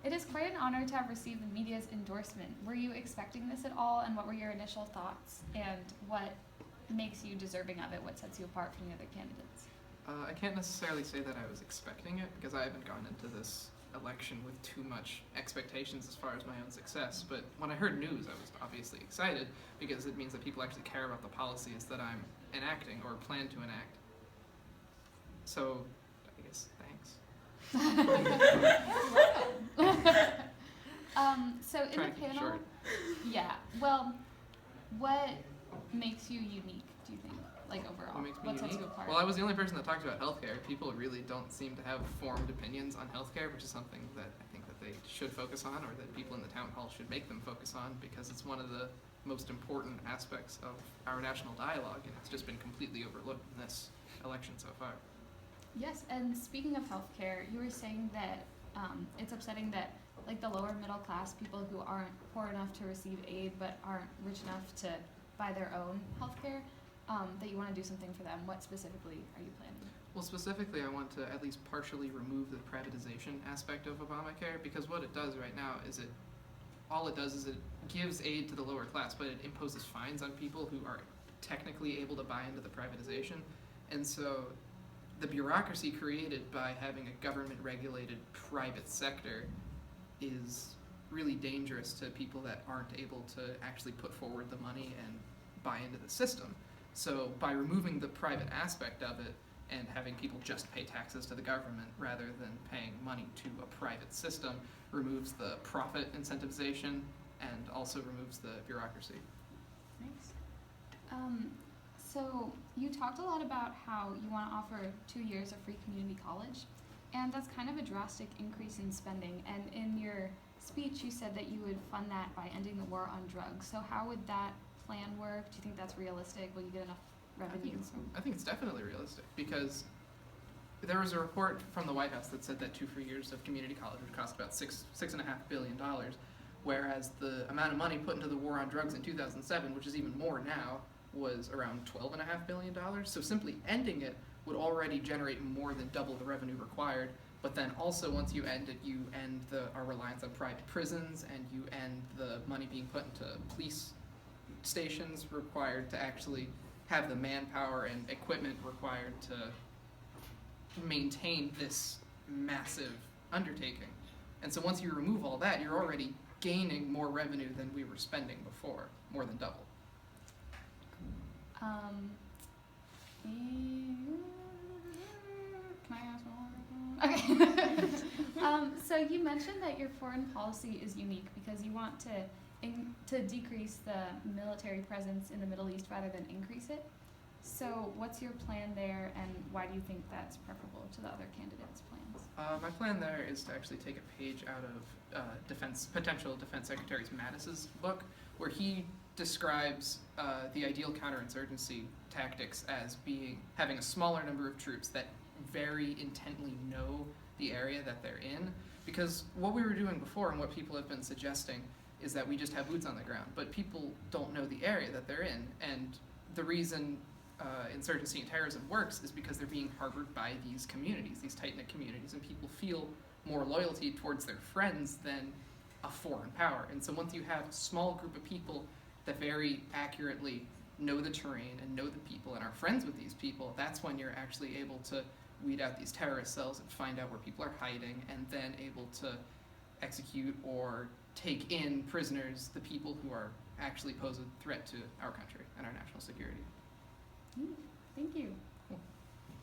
It is quite an honor to have received the media's endorsement. Were you expecting this at all, and what were your initial thoughts, and what makes you deserving of it? What sets you apart from the other candidates? I can't necessarily say that I was expecting it, because I haven't gone into this election with too much expectations as far as my own success, but when I heard news, I was obviously excited, because it means that people actually care about the policies that I'm enacting or plan to enact. So, I guess, thanks. So in Trying the to keep it panel, short. yeah. Well, what makes you unique? Do you think, like overall, What makes me what sets unique? you apart? Well, I was the only person that talked about healthcare. People really don't seem to have formed opinions on healthcare, which is something that I think that they should focus on, or that people in the town hall should make them focus on, because it's one of the most important aspects of our national dialogue, and it's just been completely overlooked in this election so far. Yes, and speaking of healthcare, you were saying that it's upsetting that like the lower middle class people who aren't poor enough to receive aid but aren't rich enough to buy their own healthcare, that you want to do something for them. What specifically are you planning? Well, specifically, I want to at least partially remove the privatization aspect of Obamacare, because what it does right now is all it does is it gives aid to the lower class, but it imposes fines on people who are technically able to buy into the privatization. And so the bureaucracy created by having a government-regulated private sector is really dangerous to people that aren't able to actually put forward the money and buy into the system. So by removing the private aspect of it and having people just pay taxes to the government rather than paying money to a private system removes the profit incentivization and also removes the bureaucracy. Nice. So you talked a lot about how you want to offer 2 years of free community college, and that's kind of a drastic increase in spending. And in your speech, you said that you would fund that by ending the war on drugs. So how would that plan work? Do you think that's realistic? Will you get enough revenue? I think it's definitely realistic, because there was a report from the White House that said that 2 free years of community college would cost about $6.5 billion, whereas the amount of money put into the war on drugs in 2007, which is even more now, was around $12.5 billion. So simply ending it would already generate more than double the revenue required. But then also, once you end it, you end our reliance on private prisons, and you end the money being put into police stations required to actually have the manpower and equipment required to maintain this massive undertaking. And so once you remove all that, you're already gaining more revenue than we were spending before, more than double. Can I ask one more? Okay. So you mentioned that your foreign policy is unique because you want to decrease the military presence in the Middle East rather than increase it. So what's your plan there, and why do you think that's preferable to the other candidates' plans? My plan there is to actually take a page out of potential Defense Secretary Mattis's book, where he describes the ideal counterinsurgency tactics as having a smaller number of troops that very intently know the area that they're in. Because what we were doing before, and what people have been suggesting, is that we just have boots on the ground, but people don't know the area that they're in. And the reason insurgency and terrorism works is because they're being harbored by these communities, these tight-knit communities, and people feel more loyalty towards their friends than a foreign power. And so once you have a small group of people that very accurately know the terrain and know the people and are friends with these people, that's when you're actually able to weed out these terrorist cells and find out where people are hiding, and then able to execute or take in prisoners the people who are actually pose a threat to our country and our national security. Thank you.